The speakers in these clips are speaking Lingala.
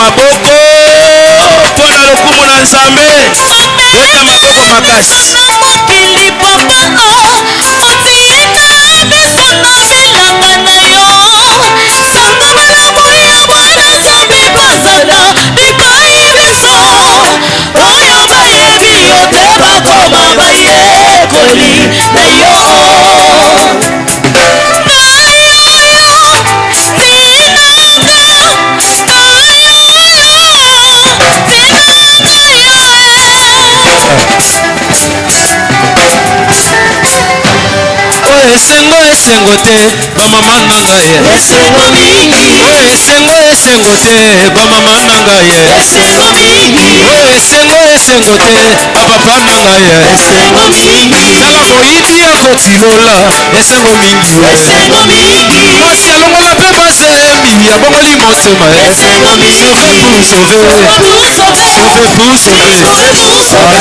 maboko pona lokumu na Nzambe. Beta maboko makasi. mokili papa motieka biso na elanga na yo samba malamu ya mwana Nzambe kozala bipai biso oyo bayebi yo te bakoma bayekoli na yo Esengo esengo te bamama na ngai esengo mingi esengo esengo te bamama na ngai esengo mingi esengo esengo te bapapa na ngai esengo mingi tala moyini ya kotilola esengo mingi esengo mingi mwasi alongola mpe mwasi eyembi abongoli motema esengo mingi sauve pour sauver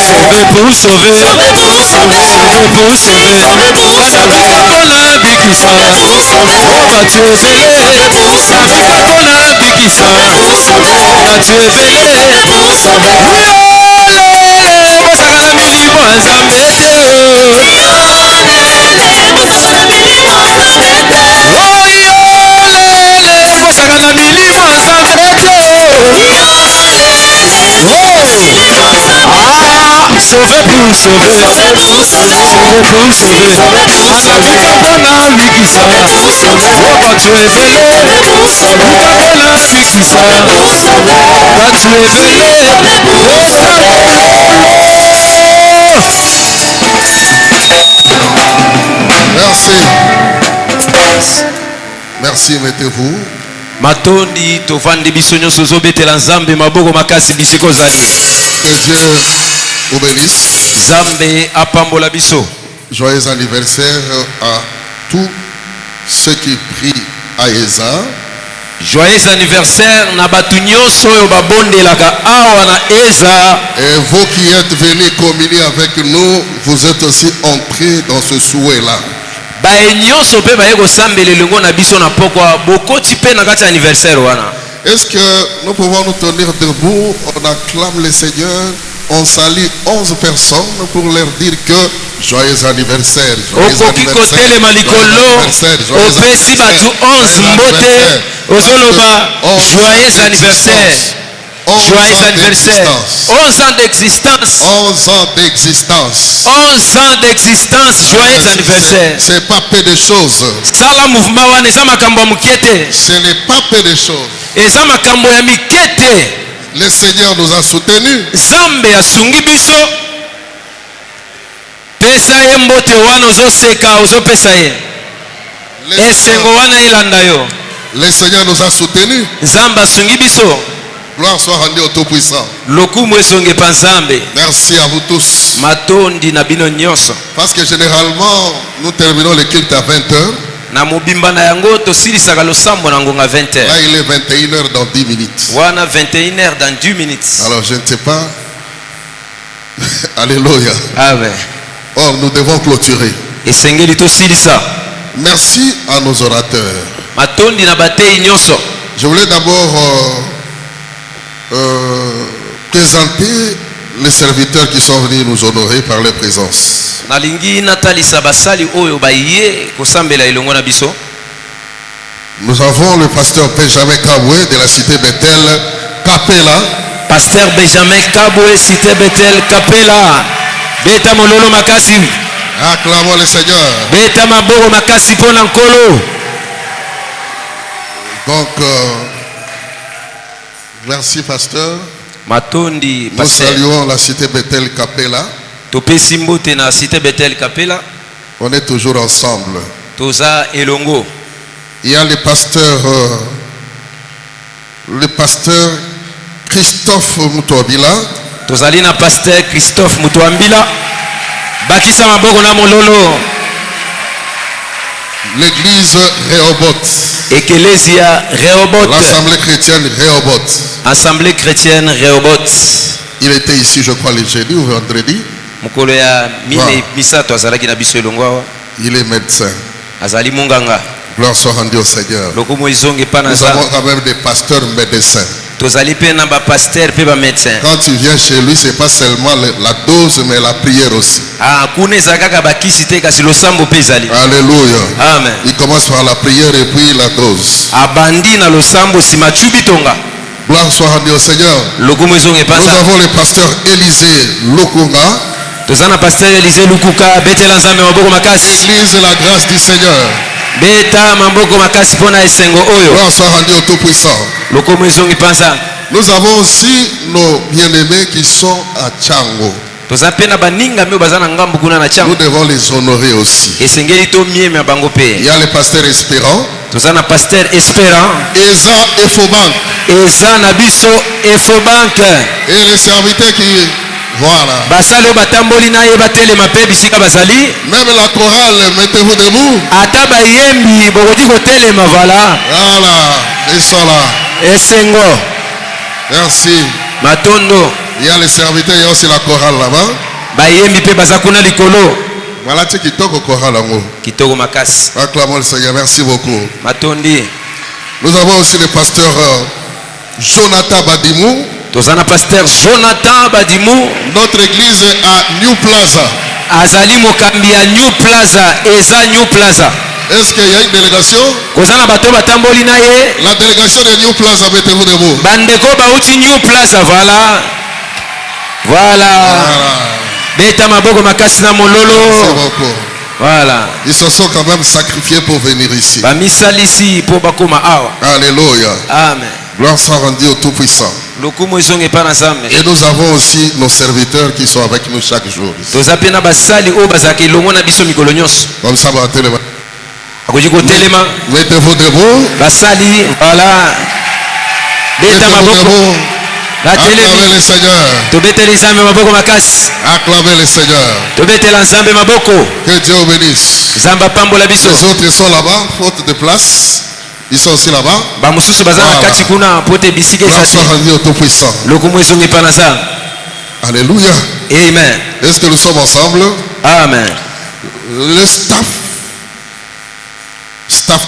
sauve pour sauver pour sauver Safia mpona bikisa batu ebele Safia mpona bikisa batu ebele oyolele bosakana milimo ya Nzambe te oyolele bosakana milimo ya Nzambe te sauver pour sauver sauver pour sauver Safia mpona bikisa batu ebele Safia mpona bikisa batu ebele Merci, mettez-vous. matondi tovandi biso nyonso ozobetela Nzambe maboko makasi bisiko zali. Que Dieu vous bénisse. Nzambe apambola biso. Joyeux anniversaire à tous ceux qui prient à Eza. Joyeux anniversaire na batu nyonso oyo babondelaka awa na Eza. Et vous qui êtes venus communier avec nous, vous êtes aussi entrés dans ce souhait-là. Bae nyonso pe baye kosambela elongo na biso na pokwa bokoti pe na kati anniversaire wana. Est-ce que nous pouvons nous tenir debout? On acclame le Seigneur. On salue 11 personnes pour leur dire que joyeux anniversaire. Joyeux anniversaire. Opesi batu 11 mbote ozoloba joyeux anniversaire. Joyeux anniversaire. 11 ans d'existence. 11 ans d'existence. 11 ans d'existence. Joyeux anniversaire. C'est pas peu de choses. Sala mouvement wana eza makambo ya mukete. Ce n'est pas peu de choses. Eza makambo ya mikete. Le Seigneur nous a soutenus. Nzambe asungi biso. Pesa ye mbote wana ozoseka ozopesa ye. Esengo wana elanda yo. Le Seigneur nous a soutenus. Nzambe asungi biso. Gloire soit rendue au Tout-Puissant. Lokumu esonge pa Nzambe. Merci à vous tous. Matondi na bino nyonso. Parce que généralement, nous terminons le culte à 20h. Na mobimba na yango tosilisaka losambo na ngonga 20h. Là, il est 21h dans 10 minutes. Wana 21h dans 10 minutes. Alors, je ne sais pas. Alléluia. Amen. Or, nous devons clôturer. Esengeli tosilisa. Merci à nos orateurs. Matondi na batei nyonso. Je voulais d'abord présenter les serviteurs qui sont venus nous honorer par leur présence. Nalingi natalisa basali oyo baye kosambela ilongo na biso. Nous avons le pasteur Benjamin Kaboué de la cité Bethel, Kapela. Pasteur Benjamin Kaboué, cité Bethel, Kapela. Beta mololo makasi. Acclamons le Seigneur. Beta maboko makasi pona nkolo. Donc, merci pasteur. Matondi Nous pasteur. saluons la cité Bethel Kapela. Topesi mbote na cité Bethel Kapela. On est toujours ensemble. Toza elongo. Il y a le pasteur Christophe Mutuambila. Tozali na pasteur Christophe Mutuambila. Bakisa maboko na mololo. L'église Rehoboth. Ecclesia Rehoboth. L'assemblée chrétienne Rehoboth. Assemblée chrétienne Rehoboth. Il était ici, je crois, le jeudi ou vendredi. Mukolo ya mine misato azalaki na biso elongo awa. Il est médecin. Azali munganga. Gloire soit rendue au Seigneur. Lokumu izonge pana Nous za. avons quand même des pasteurs médecins. tozali pe na ba pasteur pe ba médecin. Quand tu viens chez lui, c'est pas seulement la dose, mais la prière aussi. Ah, kuna ezaka ka bakisi te kasi losambo pe ezali. Alléluia. Amen. Il commence par la prière et puis la dose. Abandi na losambo sima chubitonga. Gloire soit rendue au Seigneur. Lokumu ezonge Nous pasa. avons le pasteur Élisée Lukunga. Tozana pasteur Élisée Lukuka betela nzambe maboko makasi. Église de la grâce du Seigneur. Beta maboko makasi pona esengo oyo. Gloire soit rendue au Tout-Puissant. Lokumu ezonge pasa. Nous avons aussi nos bien-aimés qui sont à Tchango. Tozapena baninga mio bazana ngambu kuna na Nous chango. devons les honorer aussi. Esengeli to mieme ya bango pe. Il y a le pasteur Espérant. Tozana pasteur Espérant. Eza Efobank. Eza na biso Efobank. Et les serviteurs qui... Voilà. Basali oyo batamboli na ye batelema pe bisika bazali. Même la chorale, mettez-vous debout. Ata bayembi bokoki kotelema vala. Voilà. Ils sont là. Esengo. Merci. Matondo. Il y a les serviteurs, il y a aussi la chorale là-bas. Bayembi pe baza kuna likolo. Voilà, tu qui toque au chorale en haut. Kitoko makasi. Acclamons le Seigneur. Merci beaucoup. Matondi. Nous avons aussi le pasteur Jonathan Badimou. Tozana pasteur Jonathan Badimou. Notre église est à New Plaza. Azali mokambi ya New Plaza. Eza New Plaza. Est-ce qu'il y a une délégation? Kozana bato batamboli na ye. La délégation de New Plaza, mettez-vous debout. Bandeko bauti New Plaza, voilà. Voilà. Beta maboko makasi na mololo. Merci beaucoup. Voilà. Ils se sont quand même sacrifiés pour venir ici. Bamisalisi po bakoma awa. Alléluia. Amen. Gloire soit rendue au Tout-Puissant. Lokumu ezonge pa na Nzambe. Et nous avons aussi nos serviteurs qui sont avec nous chaque jour. Toza pe na basali oyo bazalaka elongo na biso mikolo nyonso. Comme ça, va téléma. Akoki kotelema. Mettez-vous debout. Basali, voilà. Beta Mettez-vous maboko. debout. Acclamez Batelemi. le Seigneur. Tobeteli Nzambe maboko makasi. Acclamez le Seigneur. Tobetela Nzambe maboko. Que Dieu vous bénisse. Nzambe apambola biso. Les autres sont là-bas, faute de place. Ils sont aussi là-bas. Bamosusu baza na kati kuna po te bisika Gloire soit ezali. rendue au Tout-Puissant. Lokumu ezonge pa na Nzambe. Alléluia. Amen. Est-ce que nous sommes ensemble? Amen. Le staff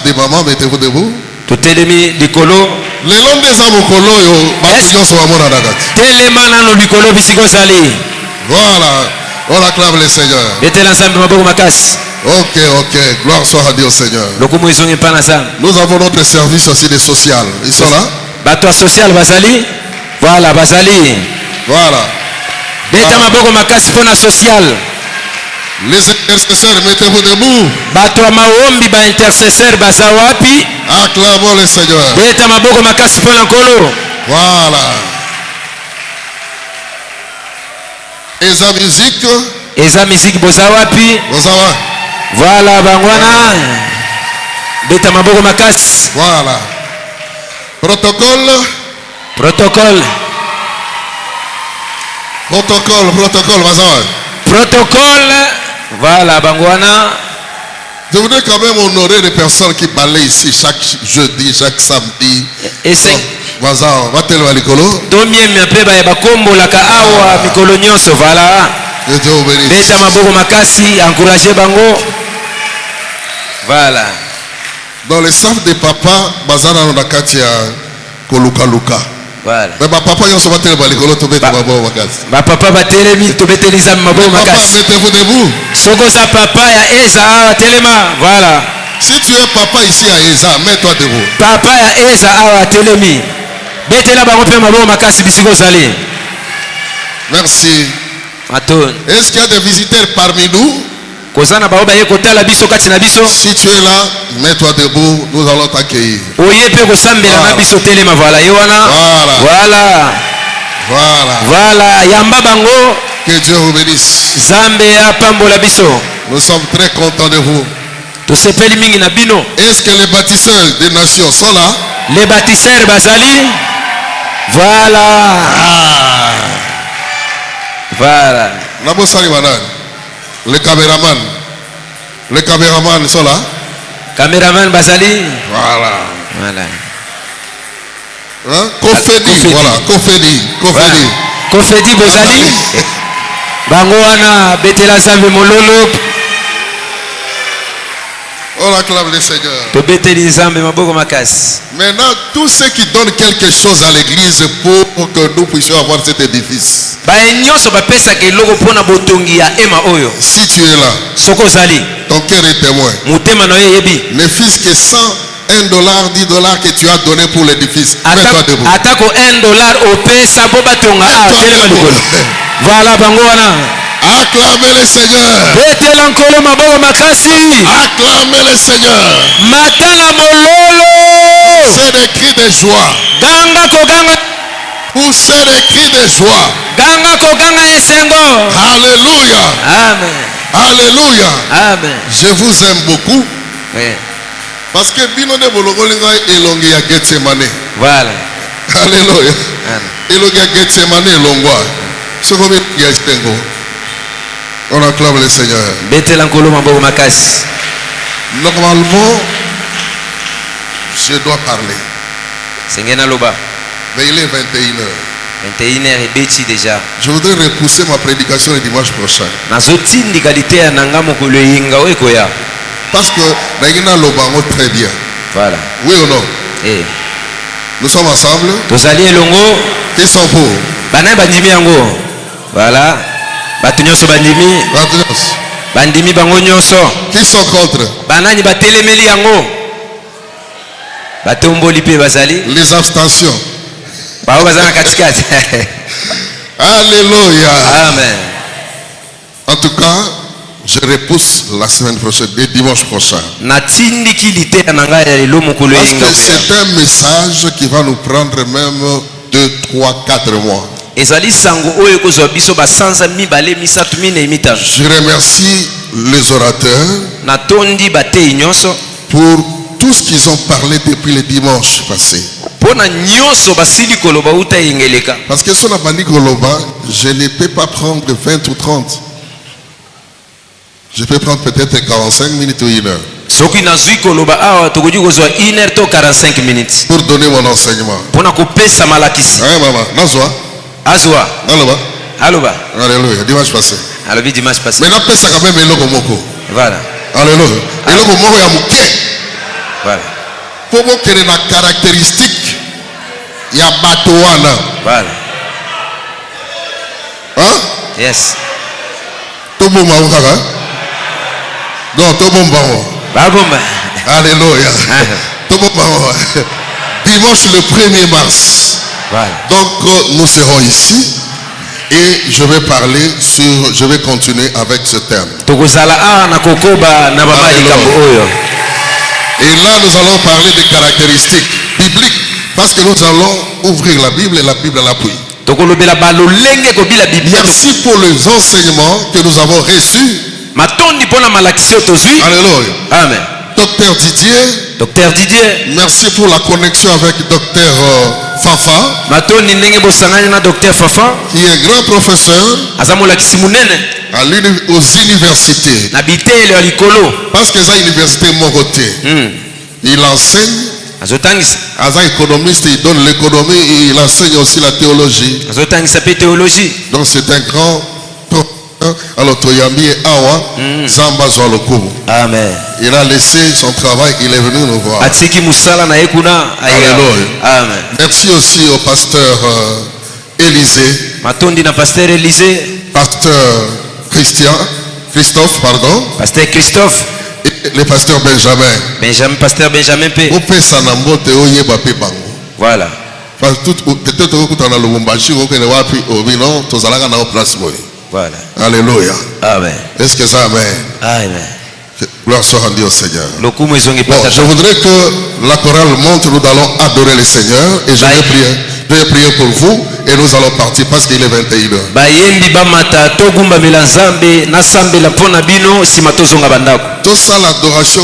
des mamans, mettez-vous debout. Totelemi likolo. Les longs des amokolo yo, sont à mon adagati. Telema nano likolo bisika ozali. Voilà. On acclame le Seigneur. Betela Nzambe maboko makasi. Ok. Gloire soit rendue au Seigneur. Lokumu ezonge pa na Nzambe. Nous avons notre service aussi de social. Ils sont là. Bato ya social bazali. Voilà, bazali. Voilà. Beta maboko makasi pona social. Les intercesseurs, mettez-vous debout. Bato ya maombi ba intercesseur baza wapi? Acclamons le Seigneur. Beta maboko makasi pona nkolo. Voilà. Eza musique. Eza misiki boza wapi? Ozawa. Voilà bangwana. Beta maboko makasi. Voilà. Protocole. Protocole. Bazawa. Protocole. Voilà bangwana. Je voudrais quand même honorer les personnes qui balayent ici chaque jeudi, chaque samedi. Bazawa. Batelo alikolo. Tomiemi mpe ba bakombolaka awa mikolo nyonso voilà. Que Dieu vous bénisse. Beta maboko makasi, encourager bango. Voilà. Dans le staff des papas, bazana na kati ya koluka. Voilà. Mais papa yo so batelo balikolo to beta babo makasi. Ba papa batelemi tobeteli Nzambe maboko Papa, makasi. mettez-vous debout. Soko za papa ya Eza awa telema. Voilà. Si tu es papa ici à Eza, mets-toi debout. Papa ya Eza awa telemi. Betela bango pe maboko makasi bisiko zali. Merci. Maton. Est-ce qu'il y a des visiteurs parmi nous? Kozana ba oba ye kotala biso kati na biso. Si tu es là, mets-toi debout, nous allons t'accueillir. Oye pe kosambela na biso telema voilà. Yewana. Voilà. Yamba bango. Que Dieu vous bénisse. Zambe apambola biso. Nous sommes très contents de vous. Tosepeli mingi na bino. Est-ce que les bâtisseurs des nations sont là? Les bâtisseurs bazali. Voilà. Voilà. Nabosali Banan. Les caméramans. Les caméramans sont là? Caméraman bazali. Voilà. Hein? Kofedi. Voilà. Kofedi. Kofedi bozali. Bango wana betela Nzambe mololo. On acclame le Seigneur. tobeteli nzambe maboko makasi. Maintenant, tous ceux qui donnent quelque chose à l'église pour que nous puissions avoir cet édifice. baye nyonso bapesaka eloko mpona botongi ya ema oyo. Si tu es là, soki ozali ton cœur est témoin. motema na yo eyebi Ne fût-ce que 100, $1, $10 que tu as donné pour l'édifice. Mets-toi debout. atako $1 opesa mpo batonga awa telema likolo. Voilà bango wana. Acclamez le Seigneur. betela nkolo maboko makasi. Acclamez le Seigneur. matala mololo. Poussez des cris de joie. ganga koganga. Poussez des cris de joie. ganga koganga esengo. Alléluia. Amen. Alléluia. Amen. Je vous aime beaucoup. Oui. Parce que bino de bologolinga elongi ya Getsemane. Voilà. Alléluia. Amen. Elongi ya Getsemane elongwa. Soko bi ya esengo. On acclame le Seigneur. betela nkolo maboko makasi. Normalement, je dois parler. senge naloba Mais il est 21h. 21h ebeti déjà. Je voudrais repousser ma prédication le dimanche prochain. nazotindika liteya na nga mokolo eyinga oyo ekoya. Parce que Nagina Lobango très bien. Voilà. Oui ou non? Eh. Nous sommes ensemble. tozali elongo. Qui sont pour? banayi bandimi yango. Voilà. bato nyonso bandimi. bandimi bango nyonso. Qui sont contre? banani batelemeli yango. batomboli mpe bazali. Les abstentions. bao baza na katikati. Alléluia. Amen. En tout cas, je repousse la semaine prochaine, le dimanche prochain. natindiki liteya na ngai ya lelo mokolo Parce eyinga que koya. c'est un message qui va nous prendre même 2, 3, 4 mois. ezali sango oyo ekozwa biso basanza mibale misatu minei mitano. Je remercie les orateurs natondi bateyi nyonso pour tout ce qu'ils ont parlé depuis le dimanche passé. mpona nyonso basili koloba uta eyengeleka. Parce que sur la Bani Goloba, je ne peux pas prendre 20 ou 30. Je peux prendre peut-être 45 minutes ou 1 heure soki nazwi koloba awa tokoki kozwa 1h to 45 minutes pour donner mon enseignement. mpona kopesa malakisi. Hein, maman? Nazwa? azwa Naloba? aloba Alléluia. Dimanche passé. alobi dimanche passé. Mais n'a ça quand même eloko moko. Voilà. Alléluia. Eloko moko ya muke. Voilà. Pour moi, quelle est la caractéristique? Il y a Batouana. Voilà. Hein? Yes. Tout bon maouka, hein? Non, tout bon bao. babomba. Alléluia. Tout bon bao. Dimanche le 1er mars. Voilà. Donc, nous serons ici. Et je vais continuer avec ce thème. tokozala awa na kokoba na baba likambo oyo. Et là, nous allons parler des caractéristiques bibliques. Parce que nous allons ouvrir la Bible et la Bible à l'appui. tokolobela balolenge kobila biblia. Merci pour les enseignements que nous avons reçus. matondi mpona malakisi oyo tozwi. Alléluia. Amen. Docteur Didier, docteur didier. merci pour la connexion avec docteur Fafa, matondi ndenge bosangani na docteur fafa. qui est grand professeur aza molakisi munene aux universités. na biteyelo ya likolo. Parce que c'est l'université Mogoté. Il enseigne, azotangisa. as un économiste, il donne l'économie et il enseigne aussi la théologie. azotangisa mpe théologie. Donc c'est un grand professeur. Alors Toyambi et Awa, Zamba Zoualokobo. Amen. Il a laissé son travail, il est venu nous voir. atiki musala na ye kuna. Alléluia. Amen. Merci aussi au pasteur Élisée, matondi na pasteur Élisée. pasteur Christophe, pardon, pasteur Christophe. et le pasteur Benjamin. pasteur Benjamin P. Au Pessanambote, Oyeba Bango. Voilà. Parce que peut-être que tu as le Lubumbashi, tu as wapi, Obino, tu as la place. Voilà. Alléluia. Amen. Est-ce que ça, amen? Amen. Gloire soit rendue au Seigneur. lokumu ezongi Bon, je voudrais que la chorale monte, nous allons adorer le Seigneur et je vais prier pour vous et nous allons partir parce qu'il est 21h. bayembi bamata togumbamela nzambe nasambela mpona bino nsima tozonga bandako. Tout ça, l'adoration,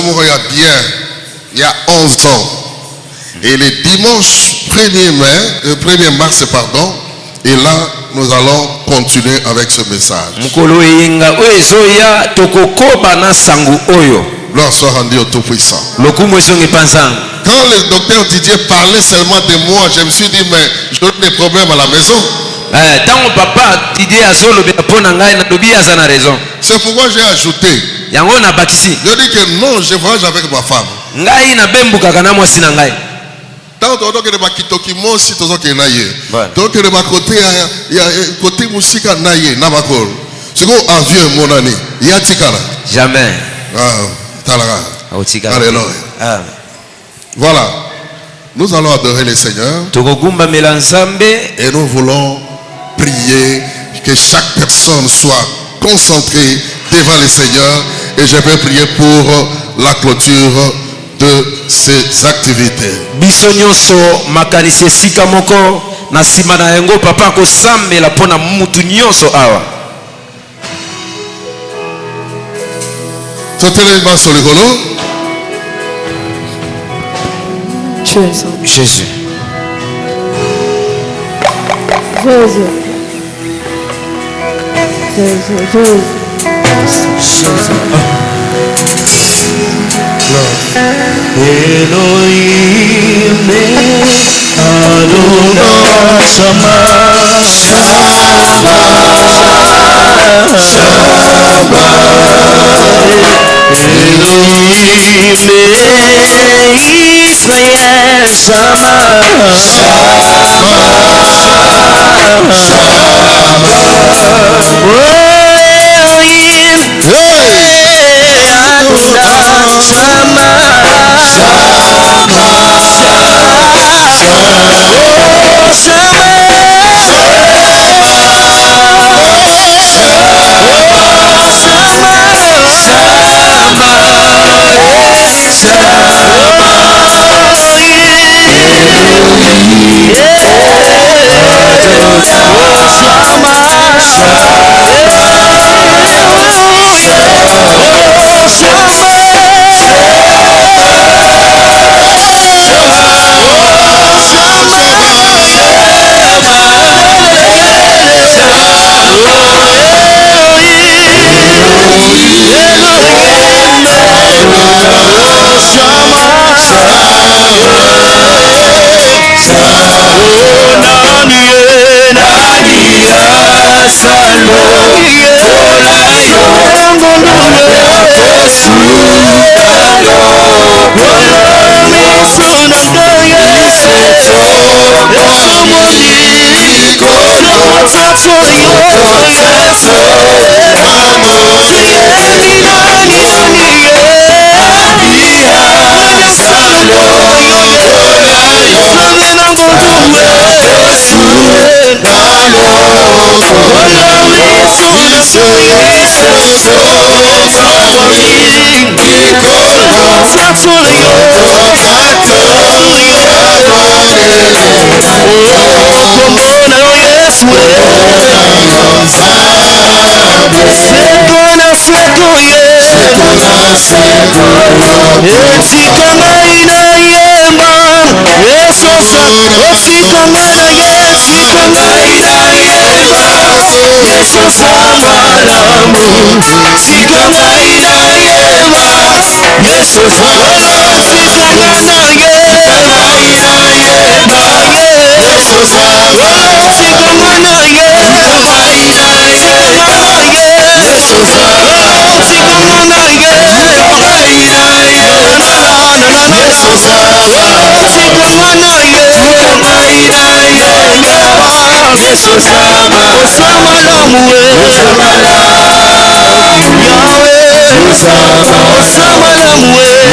il y a 11 ans. Et le dimanche 1er mars, pardon, et là, nous allons continuer avec ce message. mokolo eyinga oyo ezoya tokokoba na sango oyo. Gloire soit rendue au Tout-Puissant. lokumu ezongi mpa nzambe. Quand le docteur Didier parlait seulement de moi, je me suis dit, mais j'aurai des problèmes à la maison. ntango papa Didier azolobela mpo na ngai nalobi aza na raison. C'est pourquoi j'ai ajouté yango na bakisi Je dis que non, je voyage avec ma femme. ngai nabembukaka na mwasi na ngai Tant que ba kitoki mosi tozo ke na ye. Voilà. Donc que ba côté ya côté musika na ye na bakol. Siko avion mon ami. Ya tikala. jamais Ah, talara. autika Alléluia. ah Voilà. Nous allons adorer le Seigneur tokogumbamela nzambe et nous voulons prier que chaque personne soit concentrée devant le Seigneur et je vais prier pour la clôture de ces activités. biso nyonso makanisi esika moko na nsima na yango papa akosambela mpona mutu nyonso awa Totele baso likolo. Jésus. jésus Jésus. Jésus. Jésus. Elohim Adonai Shama Elohim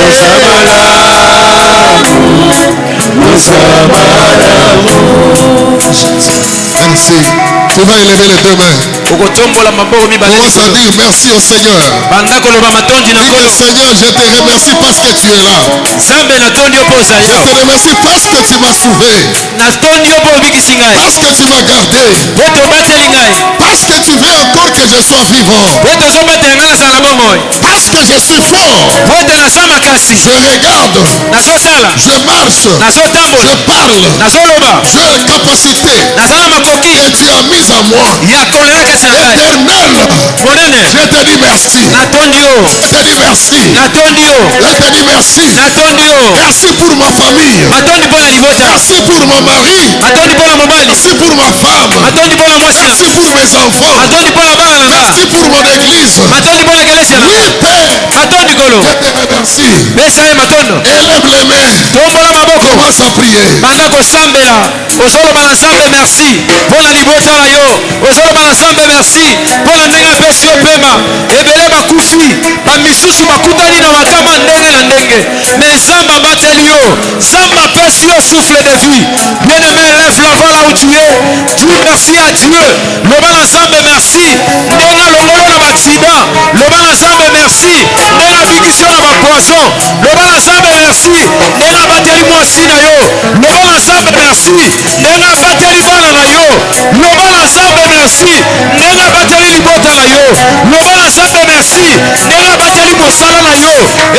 Israel Ainsi, tu vas élever les deux mains. okotombola maboko mibale Commence à dire merci au Seigneur. banda koloba matondi na Dis que nkolo Seigneur, je te remercie parce que tu es là. nzambe natondi yo mpo ozali Je awa te remercie parce que tu m'as sauvé. natondi yo mpo obikisi ngai Parce que tu m'as gardé. po tobateli ngai Parce que tu veux encore que je sois vivant. po tozobatela ngai nazala bomoi Parce que je suis fort. po ete naza makasi Je regarde. nazosala Je marche. nazotambola Je parle. nazoloba J'ai la capacité naza na makoki que tu as mise en moi. ya kolela kasi na ngai Éternel, monene je te dis merci. natondi yo Je te dis merci. natondi yo Je te dis merci. natondi yo Merci pour ma famille. matondi mpo na libota Merci pour mon mari. matondi mpo na mobali Merci pour ma femme. matondi mpo na mwasi na Merci pour mes enfants. matondi mpo na bana na nga Merci pour mon église. matondi mpo na ekelesi na Oui, nga Père. mokolo. Merci. Pesa ye matondo. Élève les mains. Tombola maboko. Commence à prier. Banda kosambela. Ozoloba na Nzambe merci. Mpona libota na yo. Ozoloba na Nzambe merci. Mpona ndenge apesi yo pema. Ebele bakufi. Bamisusu bakutani na makama ndenge na ndenge. Mais Nzambe abateli yo. Nzambe apesi yo souffle de vie. Bien-aimé, lève la voix là où tu es. Dis merci à Dieu. Loba na Nzambe merci. Ndenge alongolo na accident. Loba na Nzambe merci. Ndenge abikisi yo na bapoison. Loba na Nzambe merci. Ndenge abateli mwasi na yo. Loba na Nzambe merci. Ndenge abateli bana na yo. Loba na Nzambe merci. Ndenge abateli libota na yo. Loba na Nzambe merci. Ndenge abateli mosala na yo.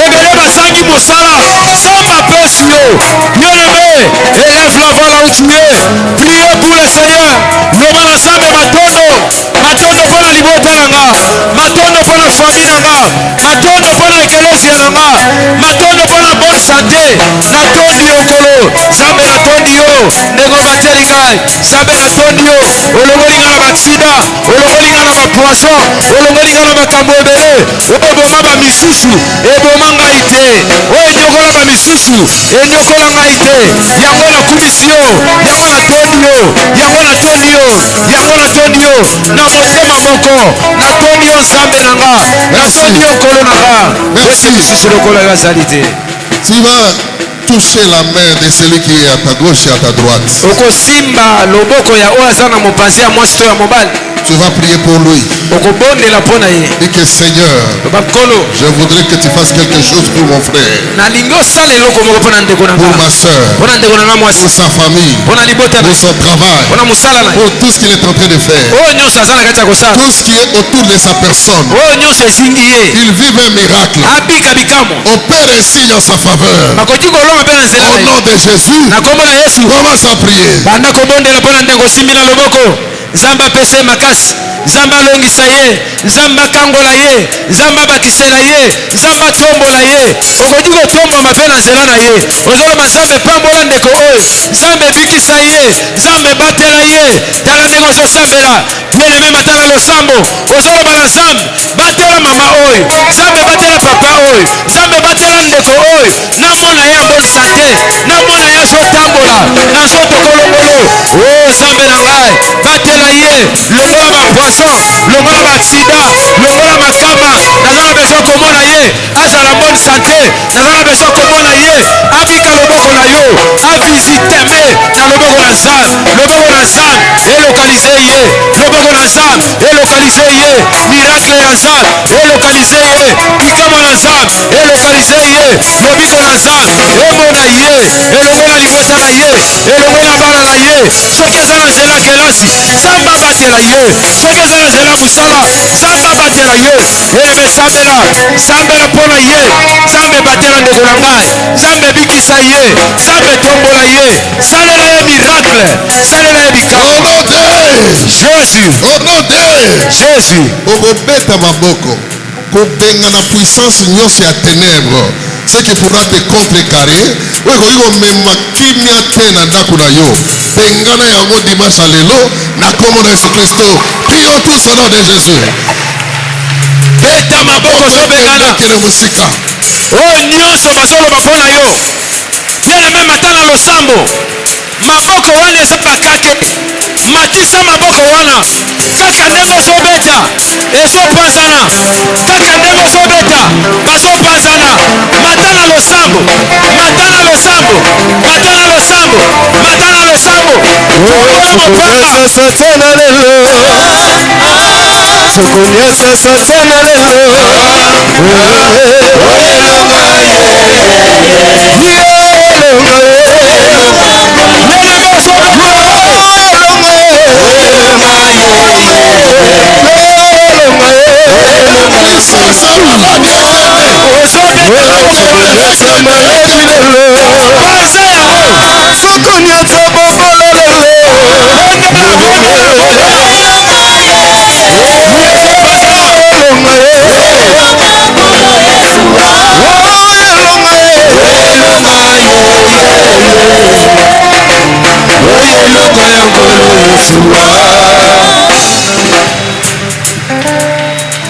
Ebele basangi mosala. Nzambe apesi yo. Bien-aimé, élève la voix là où tu es. Priez pour le Seigneur. Loba na Nzambe matondo. Matondo mpona libota na nga. Matondo mpona famille na nga. Matondo mpona ekelesia na nga. Matondo mpona bonne santé. Natondi yo nkolo. Nzambe natondi yo. Ndenge obateli ngai. Nzambe natondi yo. Olongoli nga na baaksida. Olongoli nga na bapoison. Olongoli nga na makambo ebele. Oyo eboma bamisusu. Eboma ngai te. Oyo enyokola bamisusu. Enyokola ngai te. Yango nakumisi yo. Yango natondi yo. Yango natondi yo. Yango natondi yo. Na motema moko. Natondi yo Nzambe na nga. Natondi yo nkolo na nga. Merci. Lisusu lokola ezali te. Tu vas toucher la main de celui qui est à ta gauche et à ta droite. Okosimba loboko ya oyo aza na mopanzi ya mwasi to ya mobali. Tu vas prier pour lui. Okobondela mpo na ye. Dis que Seigneur, Loba nkolo. je voudrais que tu fasses quelque chose pour mon frère, Nalingi osala eloko moko mpo na ndeko na pour nga. ma soeur, Mpo na ndeko na nga mwasi. pour sa famille, Mpo na libota na pour ye. son travail, Mpo na mosala na ye. pour tout ce qu'il est en train de faire. Oyo nyonso aza na kati ya kosala. Tout ce qui est autour de sa personne. Oyo nyonso ezingi ye. Il vive un miracle. Abika bikamwa. Opère un signe en sa faveur. Bakoki kolonga mpe na nzela Au na ye. nom de Jésus, Na kombo na Yesu. commence à prier. Banda kobondela mpo na ndeko osimbi na loboko. Nzambe apesa ye makasi. Nzambe alongisa ye. Nzambe akangola ye. Nzambe abatisela ye. Nzambe atombola ye. Okoki kotombama mpe na nzela na ye. Ozoloba Nzambe pambola ndeko oyo. Nzambe bikisa ye. Nzambe batela ye. Tala ndenge ozosambela. Bien-aimé matala losambo. Ozoloba na Nzambe batela mama oyo. Nzambe batela papa oyo. Nzambe batela ndeko oyo. Na mwana ye bonne santé. Na mwana ye azotambola. Na nzoto kolongolo. Oh Nzambe na ngai. Batela ye. Longola bapoison. Longola baaksida. Longola makama. Naza na besoin komona ye. Azala bonne santé. Naza na besoin komona ye. Abika loboko na yo. Avisiteme na loboko na Nzambe. Loboko na Nzambe. Elokalize ye. Loboko na Nzambe. Elokalize ye. Miracle ya Nzambe. Elokalize ye. Bikama na Nzambe. Elokalize ye. Lobiko na Nzambe. Emona ye. Elongola libota na ye. Elongola bana na ye. Soki eza na nzela ya kelasi. Nzambe abatela ye. Soki eza na nzela ya mosala. Nzambe abatela ye. Bien-aimé, sambela. Sambela mpo na ye. Nzambe batela ndeko na ngai. Nzambe bikisa ye. Nzambe tombola ye. Salela ye miracle. Salela ye bikama. Au nom de Jésus. Au nom de Jésus. okobeta maboko kobenga na puissance nyonso ya ténèbre, ce qui pourra te contrecarrer oyo ekoki komema kimia te na ndako na yo. Bengana yango dimanche ya lelo na kombo na Yesu Kristo. Prions tous au nom de Jésus. Beta maboko zobengana. Okende mosika. Oyo nyonso bazoloba mpo na yo. Bien-aimé matala losambo. Maboko wana eza bakake. Matisa maboko wana. Kaka ndenge ozobeta ezopanzana. Kaka ndenge ozobeta bazopanzana. Matala losambo. Matala losambo. Matala losambo. Matala losambo. Sokonyasa satana lelo. Sokonyasa satana lelo.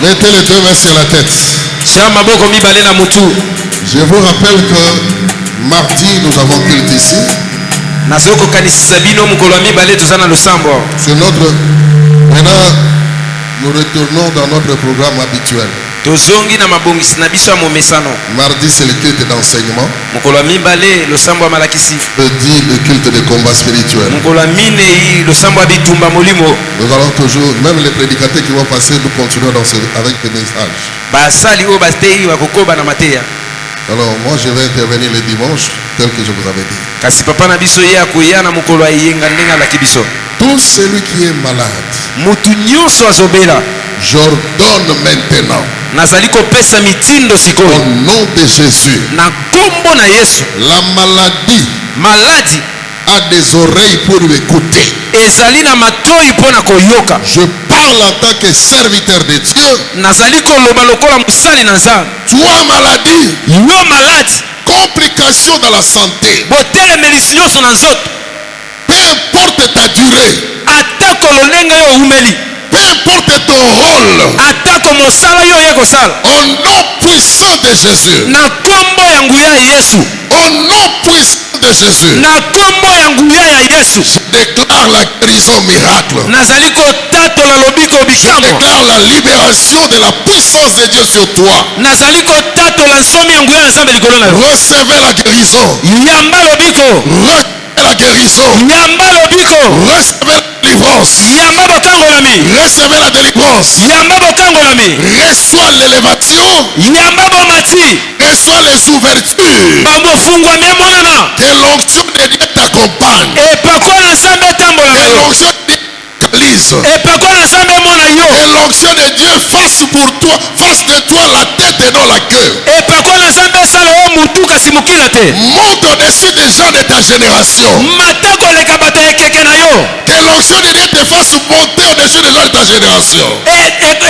Mettez les deux mains sur la tête. Jean maboko mibale na mutu. Je vous rappelle que mardi nous avons culte ici. Nazoko kanisisa bino mukolo mibale tozana losambo. C'est notre. Maintenant, nous retournons dans notre programme habituel. Tozongi na mabongisi na biso momesano. Mardi c'est le culte d'enseignement. Mukolo mibale losambo malakisi. Jeudi le culte de combat spirituel. Mukolo mine losambo bitumba molimo. Nous allons toujours, même les prédicateurs qui vont passer, nous continuons avec des messages. Basali o bastei bakokoba na mateya. Alors moi je vais intervenir le dimanche tel que je vous avais dit. Kasi papa na biso ye akoya na mukolo ayenga ndenga la kibiso. Tout celui qui est malade, Mutu nyonso azobela. j'ordonne maintenant Nazali kopesa mitindo sikoyo. au nom de Jésus. Na kombo na Yesu. La maladie Maladi a des oreilles pour écouter. ezali na matoi pona koyoka. Je parle en tant que serviteur de Dieu. Nazali koloba lokola musali na Nzambe. Toi maladie, Yo maladi. complication dans la santé, Botelemelisi nyonso na nzoto. peu importe ta durée, Atako lolenge yo umeli. peu importe ton rôle, Atako mosala yo ye kosala. au nom puissant de Jésus, Na kombo ya nguya ya Yesu. au nom puissant de Jésus, Na kombo ya nguya ya Yesu. je déclare la guérison miracle. Nazali kotatola lobiko Je bikambo. déclare la libération de la puissance de Dieu sur toi. Nazali kotatola nsomi ya nguya ya Nzambe likolo na yo. Recevez la guérison. Yamba lobiko. Recevez la guérison. Yamba lobiko. Recevez la délivrance. Yamba bokangolami. Recevez la délivrance. Yamba bokangolami. Reçois l'élévation. Yamba bomati. Reçois les ouvertures. Bamofungwami emonana. Que l'onction de Dieu t'accompagne. Epakola Nzambe etambola na Que yo. l'onction de Dieu t'alise. Epakola Nzambe emona yo. Que l'onction de Dieu fasse pour toi, fasse de toi la tête et non la queue. Epakola Nzambe esala yo mutu kasi mokila te. Monte au-dessus des gens de ta génération. Mata koleka bato ya ekeke na yo. Que l'onction de Dieu te fasse monter au-dessus des gens de ta génération.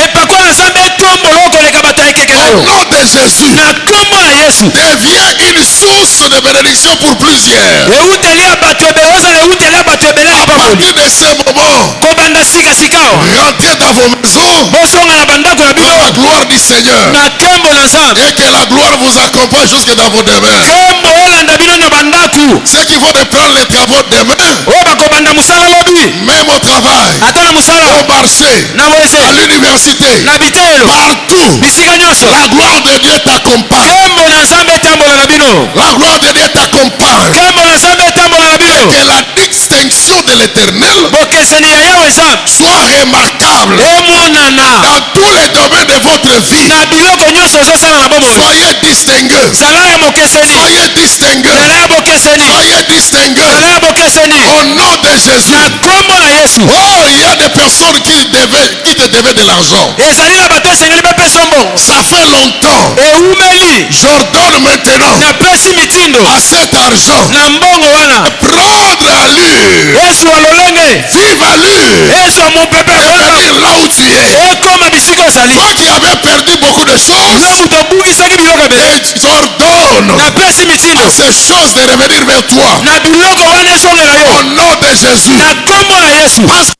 Epakola Nzambe etombola koleka bato ya ekeke na Au yo. nom de Jésus, Na kombo na Yesu. deviens une source de bénédiction pour plusieurs. Euteli ya bato ebele ozala euteli ya bato ebele À lipakoli. partir de ce moment, Kobanda sikasika awa. rentrez dans vos maisons Bozonga na bandako na dans bino. la gloire du Seigneur. Na nkembo na Nzambe. Et que la gloire vous accompagne jusque dans vos demeures. Nkembo elanda bino na bandako. Ceux qui vont reprendre les travaux demain, Oyo bakobanda mosala lobi. même au travail, Ata na mosala. au marché, Na weze. à l'université, Na bitelo. partout, Bisika nyonso. la gloire de Dieu t'accompagne. Nkembo na Nzambe etambola na bino. La gloire de Dieu t'accompagne. Nkembo na Nzambe etambola na bino. Que la distinction de l'éternel Bokeseni ya Yawe Nzambe. soit remarquable Emonana. dans tous les domaines de votre vie. Na biloko nyonso ozosala na bomoi. Soyez distingués. Zala ya bokeseni. Soyez distingués. Zala ya bokeseni. Soyez distingués. Zala ya bokeseni. Au nom de Jésus. Na kombo na Yesu. Oh, il y a des personnes qui te devaient de l'argent. Ezali na bato esengeli bapesa mbongo. Ça fait longtemps. Eumeli. J'ordonne maintenant Napesi mitindo. à cet argent Na mbongo wana. prendre allure. Ezwa lolenge. Vive allure. Ezwa mopepe Et kaka. venir là où tu es. Ekoma bisika ozali. Toi qui avais perdu beaucoup de choses, Yo moto obungisaki biloko ebele. et j'ordonne Napesi mitindo. à ces choses de revenir vers toi. Na biloko wana ezongela yo. Au nom de Jésus. Na kombo na Yesu. Parce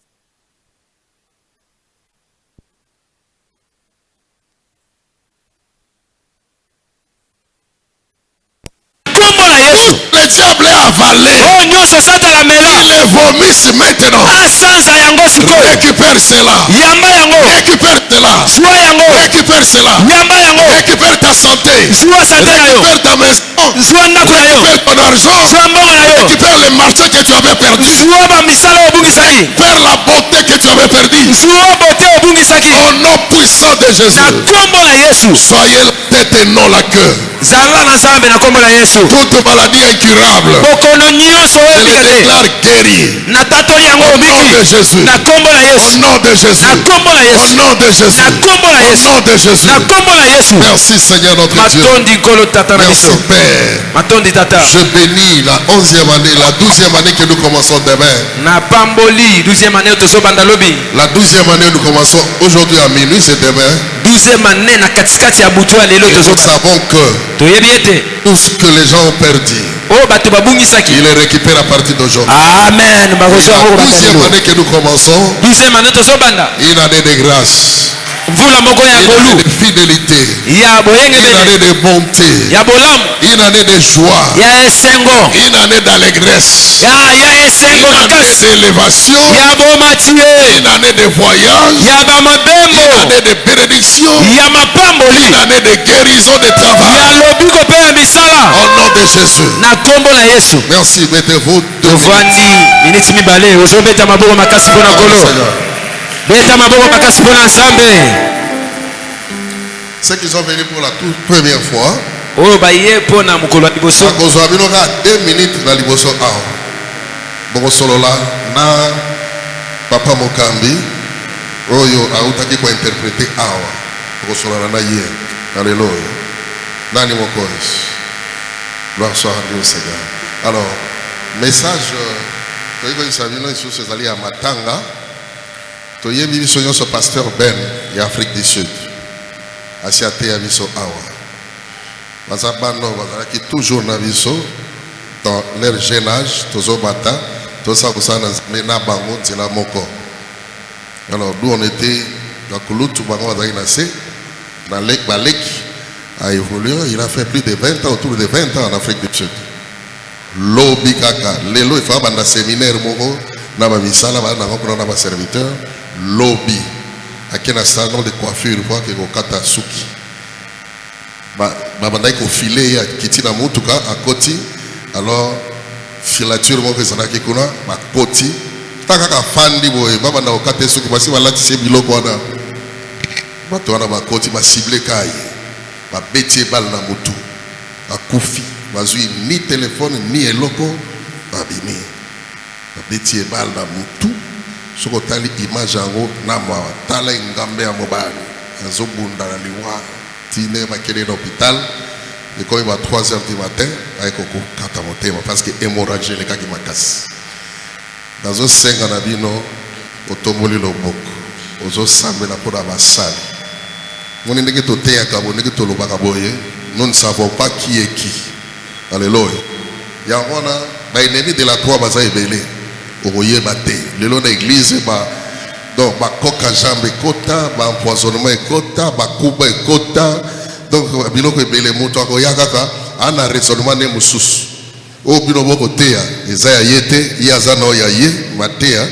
Kombo na Yesu. que le diable est avalé. Oyo nyonso satana mela. Il les vomisse maintenant. Asanza yango sikoyo. Récupère cela. Yamba yango. Récupère cela. Zwa yango. Récupère cela. Yamba yango. Récupère ta santé. Zwa sante na yo. Récupère ta maison. Zwa ndako na yo. Récupère ton argent. Zwa mbongo na yo. Récupère les marchés que tu avais perdus. Zwa bamisala obungisaki. Récupère la beauté que tu avais perdue. Zwa bote obungisaki. Au nom puissant de Na Jésus. kombo na Yesu. Soyez la tête et non la queue. Zala na Nzambe na kombo na Yesu. Toute maladie incurable, Bokono nyonso oyo je les ebika te. déclare guéris. Na tatoli yango Au nom obiki. de Jésus. Na kombo na Au Yesu. nom de Jésus. Na kombo na Au Yesu. nom de Jésus. Na kombo na Au Yesu. nom de Jésus. Na kombo na Yesu. Merci Seigneur notre Dieu. Matondi nkolo tata na Merci biso. Père. Matondi tata. Je bénis la 11e année, la 12e année que nous commençons demain. Na pamboli 12e année tozobanda lobi. La 12e année nous commençons aujourd'hui à minuit, c'est demain. 12e année na katikati ya butu ya lelo Et nous tozobanda. savons que Toyebi ete. tout ce que les gens ont perdu, Oyo bato babungisaki. ils les récupèrent à partir d'aujourd'hui. Amen. Bakozwa La yango 12e bakendo. année que nous commençons, 12e année tozobanda. une année de grâce. mvula moko ya Une année bolu de fidélité. ya Une année boyengebele de bonté. ya bolamu Une année de joie. ya esengo Une année d'allégresse. ya esengo Une année makasi d'élévation. ya bomatie Une année de voyage. ya Une bamabembo année de bénédiction. ya mapamboli Une année de guérison de ya travail. lobiko mpe ya misala Au nom de Jésus. na nkombo na yesu Merci. Mettez-vous debout. tovandi miniti mibale ozobeta maboko makasi mpo na nkolo Seigneur. beta maboko makasi mpo na nzambe Ceux qui sont venus pour la toute première fois, oyo baye mpo na mokolo ya liboso bakozwa bino kaka 2 minutes na liboso awa bokosolola na papa mokambi oyo autaki kointerprete awa bokosolola na ye na lelo oyo nani mokonzi. Gloire soit rendue au Seigneur. Alors message toyikoyisa bino lisusu ezali ya matanga toyebi biso nyonso pasteur Ben ya Afrique du Sud asi ateya biso awa baza bano bazalaki toujours na biso dans leur jeune âge tozobata tosala kosala na nzambe na bango nzela moko. Alors d'où on était bakulutu bango bazalaki na se na baleki a évolué. Il a fait plus de 20 ans, autour de 20 ans en Afrique du Sud. Lobi kaka lelo il faut banda séminaire moko na ba misala ba na ko na ba serviteur lobi akena salon de coiffure pour que kokata suki babandaki kofile ya kiti na mutuka akoti. Alors filature moko ezalaki kuna bakoti takaka fandi boye babanda kokata suki basi balatisi biloko wana bato wana bakoti basible kai babeti ebale na mutu bakufi bazwi ni telefone ni eloko babimi babeti ebale na mutu. Soko otali image yango na mawa tala ngambe ya mobali azobunda na liwa tine bakele na hôpital ekomi ba 3h du matin ayeko kokata motema parce que hémorragie elekaki makasi. Nazosenga na bino otomboli loboko ozosambela mpo na basali moni ndenge toteyaka bo ndenge tolobaka boye nous ne savons pas qui est qui. Alléluia. Yango wana baennemi de la croix baza ebele okoyeba te lelo na église donc bakoka jambe ekota baempoisonnement ekota bakuba ekota donc biloko ebele moto akoya kaka ana raisonnement ne mosusu oyo bino bokoteya eza ya ye te ye aza na oyo ya ye mateya